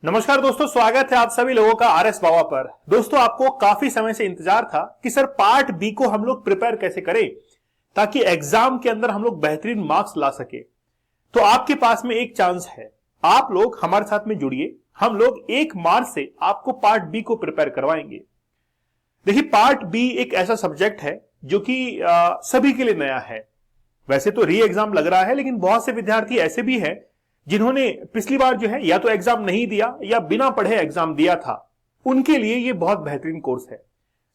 नमस्कार दोस्तों, स्वागत है आप सभी लोगों का आरएस बाबा पर। दोस्तों, आपको काफी समय से इंतजार था कि सर पार्ट बी को हम लोग प्रिपेयर कैसे करें ताकि एग्जाम के अंदर हम लोग बेहतरीन मार्क्स ला सके। तो आपके पास में एक चांस है, आप लोग हमारे साथ में जुड़िए। हम लोग 1 मार्च से आपको पार्ट बी को प्रिपेयर करवाएंगे। देखिए, पार्ट बी एक ऐसा सब्जेक्ट है जो कि सभी के लिए नया है। वैसे तो री एग्जाम लग रहा है, लेकिन बहुत से विद्यार्थी ऐसे भी हैं जिन्होंने पिछली बार जो है या तो एग्जाम नहीं दिया या बिना पढ़े एग्जाम दिया था। उनके लिए ये बहुत बेहतरीन कोर्स है।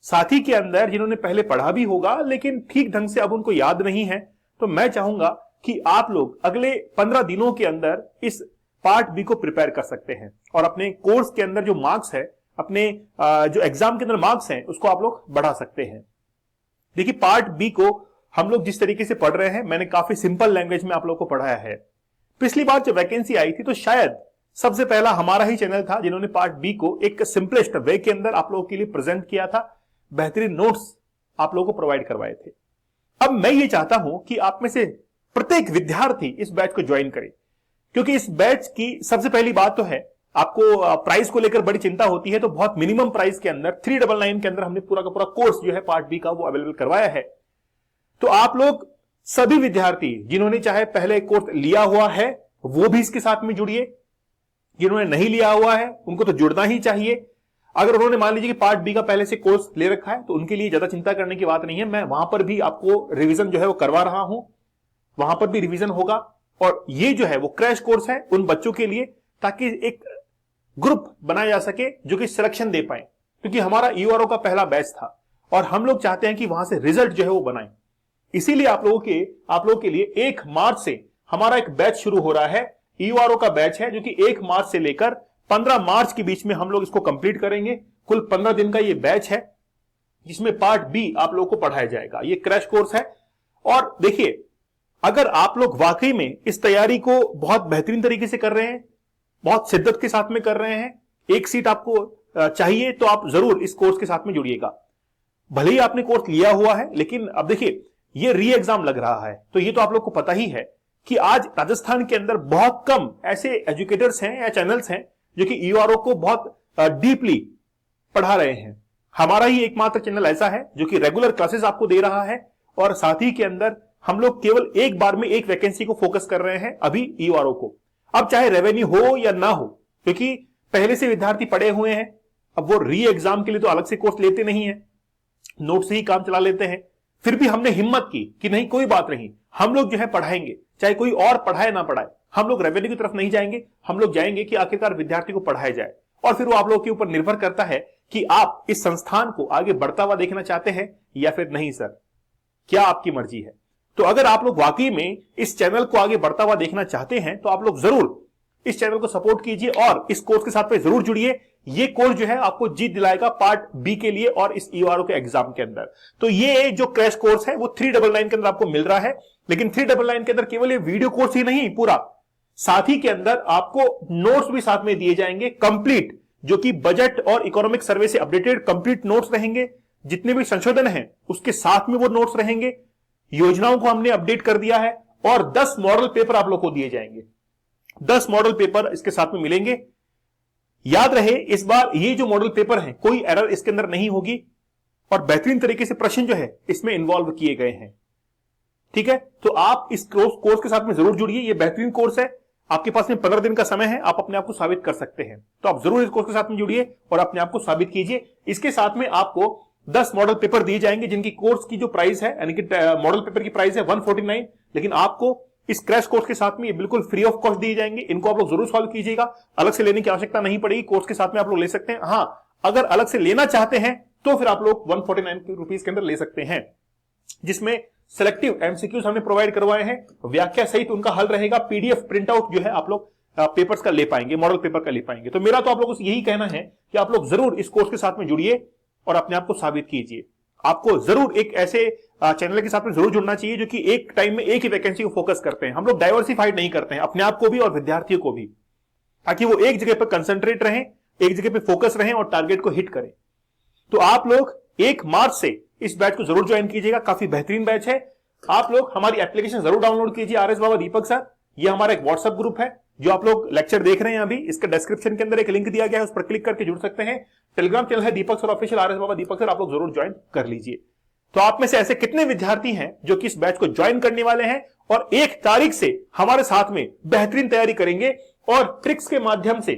साथ ही के अंदर जिन्होंने पहले पढ़ा भी होगा लेकिन ठीक ढंग से अब उनको याद नहीं है, तो मैं चाहूंगा कि आप लोग अगले 15 दिनों के अंदर इस पार्ट बी को प्रिपेयर कर सकते हैं और अपने कोर्स के अंदर जो मार्क्स है, अपने जो एग्जाम के अंदर मार्क्स हैं, उसको आप लोग बढ़ा सकते हैं। देखिए, पार्ट बी को हम लोग जिस तरीके से पढ़ रहे हैं, मैंने काफी सिंपल लैंग्वेज में आप लोग को पढ़ाया है। पिछली बार जब वैकेंसी आई थी तो शायद सबसे पहला हमारा ही चैनल था जिन्होंने पार्ट बी को एक सिंपलेस्ट वे के अंदर आप लोगों के लिए प्रेजेंट किया था। बेहतरीन नोट्स आप लोगों को प्रोवाइड करवाए थे। अब मैं ये चाहता हूं कि आप में से प्रत्येक विद्यार्थी इस बैच को ज्वाइन करे, क्योंकि इस बैच की सबसे पहली बात तो है, आपको प्राइस को लेकर बड़ी चिंता होती है, तो बहुत मिनिमम प्राइस के अंदर 399 के अंदर हमने पूरा का पूरा कोर्स जो है पार्ट बी का वो अवेलेबल करवाया है। तो आप लोग सभी विद्यार्थी जिन्होंने चाहे पहले कोर्स लिया हुआ है वो भी इसके साथ में जुड़िए, जिन्होंने नहीं लिया हुआ है उनको तो जुड़ना ही चाहिए। अगर उन्होंने मान लीजिए कि पार्ट बी का पहले से कोर्स ले रखा है तो उनके लिए ज्यादा चिंता करने की बात नहीं है। मैं वहां पर भी आपको रिवीजन जो है वो करवा रहा हूं, वहां पर भी रिवीजन होगा। और ये जो है वो क्रैश कोर्स है उन बच्चों के लिए, ताकि एक ग्रुप बनाया जा सके जो कि सिलेक्शन दे पाए, क्योंकि हमारा यूआरओ का पहला बैच था और हम लोग चाहते हैं कि वहां से रिजल्ट जो है वो बनाए। इसीलिए आप लोगों के लिए 1 मार्च से हमारा एक बैच शुरू हो रहा है। यूआरओ का बैच है जो कि 1 मार्च से लेकर 15 मार्च के बीच में हम लोग इसको कंप्लीट करेंगे। कुल 15 दिन का ये बैच है जिसमें पार्ट बी आप लोगों को पढ़ाया जाएगा। ये क्रैश कोर्स है। और देखिए, अगर आप लोग वाकई में इस तैयारी को बहुत बेहतरीन तरीके से कर रहे हैं, बहुत शिद्दत के साथ में कर रहे हैं, एक सीट आपको चाहिए, तो आप जरूर इस कोर्स के साथ में जुड़िएगा। भले ही आपने कोर्स लिया हुआ है, लेकिन अब देखिए ये री एग्जाम लग रहा है, तो ये तो आप लोग को पता ही है कि आज राजस्थान के अंदर बहुत कम ऐसे एजुकेटर्स हैं या चैनल्स हैं जो कि यूआरओ को बहुत डीपली पढ़ा रहे हैं। हमारा ही एकमात्र चैनल ऐसा है जो कि रेगुलर क्लासेस आपको दे रहा है, और साथ ही के अंदर हम लोग केवल एक बार में एक वैकेंसी को फोकस कर रहे हैं अभी यूआरओ को। अब चाहे रेवेन्यू हो या ना हो, क्योंकि पहले से विद्यार्थी पढ़े हुए हैं, अब वो री एग्जाम के लिए तो अलग से कोर्स लेते नहीं है, नोट से ही काम चला लेते हैं। फिर भी हमने हिम्मत की कि नहीं, कोई बात नहीं, हम लोग जो है पढ़ाएंगे, चाहे कोई और पढ़ाए ना पढ़ाए। हम लोग रेवेन्यू की तरफ नहीं जाएंगे, हम लोग जाएंगे कि आखिरकार विद्यार्थी को पढ़ाया जाए। और फिर वो आप लोगों के ऊपर निर्भर करता है कि आप इस संस्थान को आगे बढ़ता हुआ देखना चाहते हैं या फिर नहीं। सर, क्या आपकी मर्जी है। तो अगर आप लोग वाकई में इस चैनल को आगे बढ़ता हुआ देखना चाहते हैं तो आप लोग जरूर इस चैनल को सपोर्ट कीजिए और इस कोर्स के साथ में जरूर जुड़िए। ये कोर्स जो है आपको जीत दिलाएगा पार्ट बी के लिए और इस यूआरओ के एग्जाम के अंदर। तो ये जो क्रैश कोर्स है वो 399 के अंदर आपको मिल रहा है, लेकिन 399 के अंदर केवल ये वीडियो कोर्स ही नहीं पूरा, साथ ही के अंदर आपको नोट्स भी साथ में दिए जाएंगे कंप्लीट, जो कि बजट और इकोनॉमिक सर्वे से अपडेटेड कंप्लीट नोट्स रहेंगे। जितने भी संशोधन हैं उसके साथ में वो नोट्स रहेंगे। योजनाओं को हमने अपडेट कर दिया है और 10 मॉडल पेपर आप लोग को दिए जाएंगे। 10 मॉडल पेपर इसके साथ में मिलेंगे। याद रहे, इस बार ये जो मॉडल पेपर है कोई एरर इसके अंदर नहीं होगी और बेहतरीन तरीके से प्रश्न जो है इसमें इन्वॉल्व किए गए हैं। ठीक है, तो आप इस कोर्स के साथ में जरूर जुड़िए। ये बेहतरीन कोर्स है, आपके पास में 15 दिन का समय है, आप अपने आप को साबित कर सकते हैं। तो आप जरूर इस कोर्स के साथ में जुड़िए और अपने आप को साबित कीजिए। इसके साथ में आपको 10 मॉडल पेपर दिए जाएंगे जिनकी कोर्स की जो प्राइस है, यानी कि मॉडल पेपर की प्राइस है 149, लेकिन आपको इस क्रैश कोर्स के साथ में ये बिल्कुल फ्री ऑफ कॉस्ट दिए जाएंगे। इनको आप लोग जरूर सॉल्व कीजिएगा, अलग से लेने की आवश्यकता नहीं पड़ेगी। कोर्स के साथ में आप लोग ले सकते हैं। हां, अगर अलग से लेना चाहते हैं तो फिर आप लोग 149 रुपीज के अंदर ले सकते हैं, जिसमें सिलेक्टिव एमसीक्यूज हमने प्रोवाइड करवाए हैं, व्याख्या सहित उनका हल रहेगा। पीडीएफ प्रिंट आउट जो है आप लोग पेपर्स का ले पाएंगे, मॉडल पेपर का ले पाएंगे। तो मेरा तो आप लोगों से यही कहना है कि आप लोग जरूर इस कोर्स के साथ में जुड़िए और अपने आप को साबित कीजिए। आपको जरूर एक ऐसे चैनल के साथ में जरूर जुड़ना चाहिए जो कि एक टाइम में एक ही वैकेंसी को फोकस करते हैं। हम लोग डाइवर्सिफाइड नहीं करते हैं, अपने आप को भी और विद्यार्थियों को भी, ताकि वो एक जगह पर कंसंट्रेट रहें, एक जगह पे फोकस रहें और टारगेट को हिट करें। तो आप लोग 1 मार्च से इस बैच को जरूर ज्वाइन कीजिएगा। काफी बेहतरीन बैच है। आप लोग हमारी एप्लीकेशन जरूर डाउनलोड कीजिए, आरएस बाबा दीपक सर। ये हमारा एक व्हाट्सएप ग्रुप है, जो आप लोग लेक्चर देख रहे हैं अभी, इसके डिस्क्रिप्शन के अंदर एक लिंक दिया गया है, उस पर क्लिक करके जुड़ सकते हैं। टेलीग्राम चैनल है दीपक सर ऑफिशियल, आरएस बाबा दीपक सर, आप लोग जरूर ज्वाइन कर लीजिए। तो आप में से ऐसे कितने विद्यार्थी हैं जो कि इस बैच को ज्वाइन करने वाले हैं और 1 तारीख से हमारे साथ में बेहतरीन तैयारी करेंगे और ट्रिक्स के माध्यम से,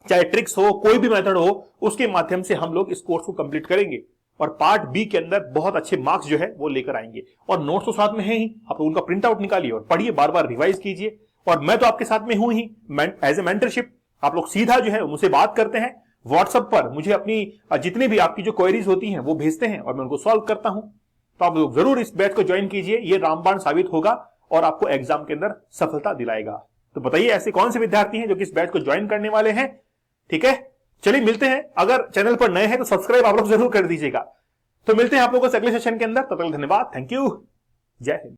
चाहे ट्रिक्स हो कोई भी मेथड हो, उसके माध्यम से हम लोग इस कोर्स को कंप्लीट करेंगे और पार्ट बी के अंदर बहुत अच्छे मार्क्स जो है वो लेकर आएंगे। और नोट्स तो साथ में है ही, आप लोग उनका प्रिंट आउट निकालिए और पढ़िए, बार बार रिवाइज कीजिए। और मैं तो आपके साथ में हूं ही एज ए मेंटरशिप। आप लोग सीधा जो है मुझसे बात करते हैं व्हाट्सएप पर, मुझे अपनी जितनी भी आपकी जो क्वेरीज होती हैं वो भेजते हैं और मैं उनको सॉल्व करता हूं। तो आप लोग जरूर इस बैच को ज्वाइन कीजिए, ये रामबाण साबित होगा और आपको एग्जाम के अंदर सफलता दिलाएगा। तो बताइए ऐसे कौन से विद्यार्थी हैं जो कि इस बैच को ज्वाइन करने वाले हैं। ठीक है, चलिए मिलते हैं। अगर चैनल पर नए हैं तो सब्सक्राइब आप लोग जरूर कर दीजिएगा। तो मिलते हैं आप लोगों को अगले सेशन के अंदर। तब तक धन्यवाद, थैंक यू, जय हिंद।